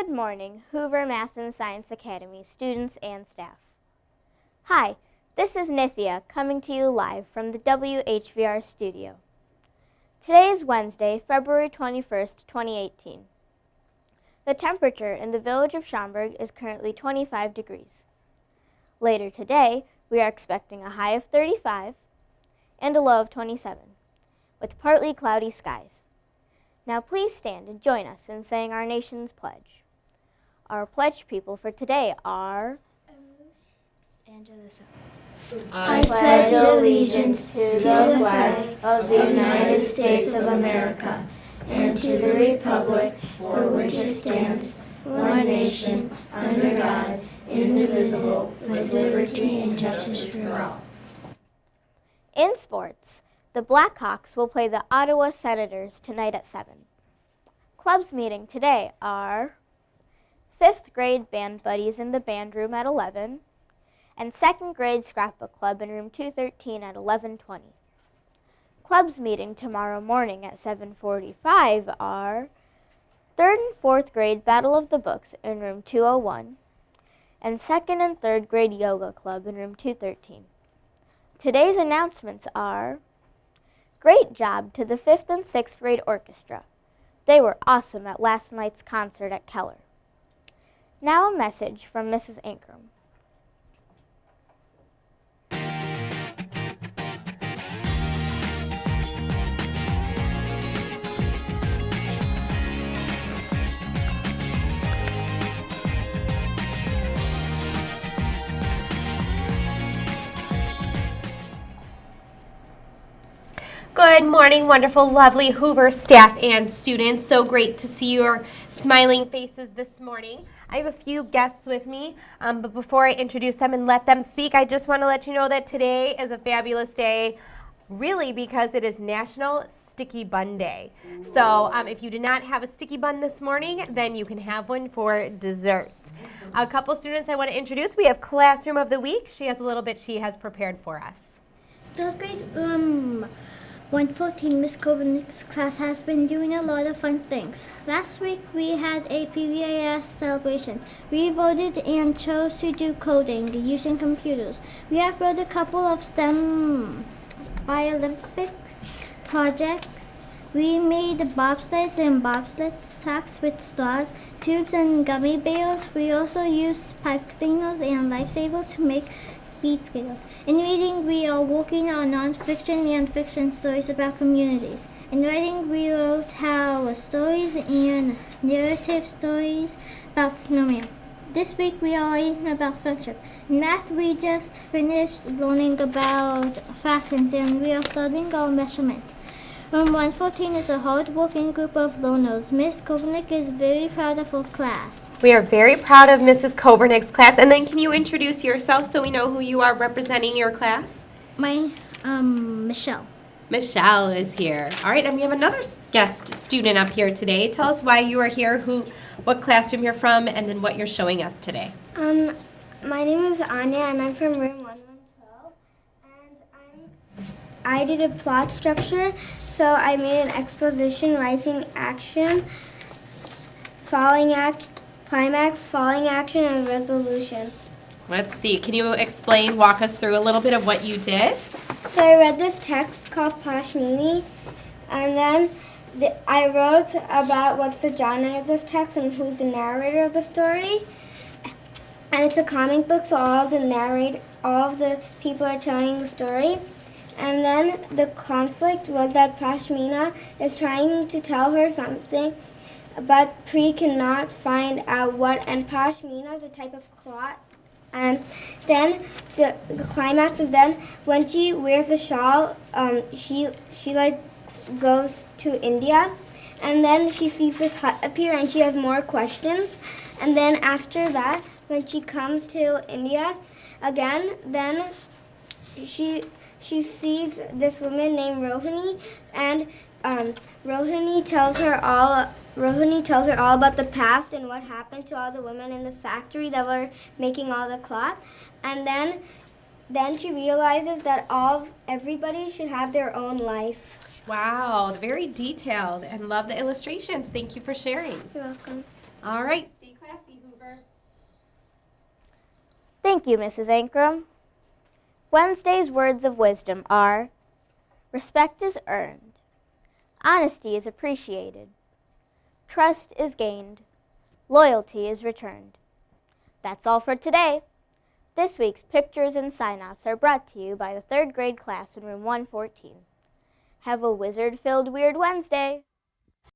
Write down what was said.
Good morning, Hoover Math and Science Academy students and staff. Hi, this is Nithya coming to you live from the WHVR studio. Today is Wednesday, February 21st, 2018. The temperature in the village of Schaumburg is currently 25 degrees. Later today, we are expecting a high of 35 and a low of 27, with partly cloudy skies. Now please stand and join us in saying our nation's pledge. Our pledge people for today are I pledge allegiance to the flag of the United States of America and to the republic for which it stands, one nation, under God, indivisible, with liberty and justice for all. In sports, the Blackhawks will play the Ottawa Senators tonight at 7. Clubs meeting today are 5th grade band buddies in the band room at 11, and 2nd grade scrapbook club in room 213 at 11:20. Clubs meeting tomorrow morning at 7:45 are 3rd and 4th grade Battle of the Books in room 201, and 2nd and 3rd grade yoga club in room 213. Today's announcements are: great job to the 5th and 6th grade orchestra. They were awesome at last night's concert at Keller. Now a message from Mrs. Ankrum. Good morning, wonderful, lovely Hoover staff and students. So great to see your smiling faces this morning. I have a few guests with me, but before I introduce them and let them speak, I just want to let you know that today is a fabulous day, really because it is National Sticky Bun Day. So if you did not have a sticky bun this morning, then you can have one for dessert. A couple students I want to introduce. We have Classroom of the Week. She has a little bit she has prepared for us. Those grade 114, Miss Kobernick's class has been doing a lot of fun things. Last week we had a PBIS celebration. We voted and chose to do coding using computers. We have built a couple of STEM Olympics projects. We made bobsleds and bobsled tracks with straws, tubes, and gummy bears. We also used pipe cleaners and lifesavers to make speed skaters. In reading, we are working on non-fiction and fiction stories about communities. In writing, we wrote how stories and narrative stories about snowman. This week, we are writing about friendship. In math, we just finished learning about fractions, and we are starting our measurement. Room 114 is a hard-working group of learners. Miss Kobernick is very proud of her class. We are very proud of Mrs. Kobernick's class. And then can you introduce yourself so we know who you are representing your class? Michelle. Michelle is here. All right, and we have another guest student up here today. Tell us why you are here, what classroom you're from, and then what you're showing us today. My name is Anya, and I'm from room 1112. And I did a plot structure, so I made an exposition, rising action, falling act, climax, falling action, and resolution. Let's see. Can you walk us through a little bit of what you did? So I read this text called Pashmini, and then I wrote about what's the genre of this text and who's the narrator of the story. And it's a comic book, so all of the people are telling the story. And then the conflict was that Pashmina is trying to tell her something, but Pri cannot find out what, and Pashmina is a type of cloth. And then the climax is then when she wears the shawl, she goes to India, and then she sees this hut appear, and she has more questions. And then after that, when she comes to India again, then she sees this woman named Rohini, and Rohini tells her all about the past and what happened to all the women in the factory that were making all the cloth. And then she realizes that everybody should have their own life. Wow, very detailed, and love the illustrations. Thank you for sharing. You're welcome. All right, stay Thank you, Mrs. Ankrum. Wednesday's words of wisdom are: respect is earned, honesty is appreciated, trust is gained, loyalty is returned. That's all for today. This week's pictures and sign-offs are brought to you by the 3rd grade class in room 114. Have a wizard-filled Weird Wednesday!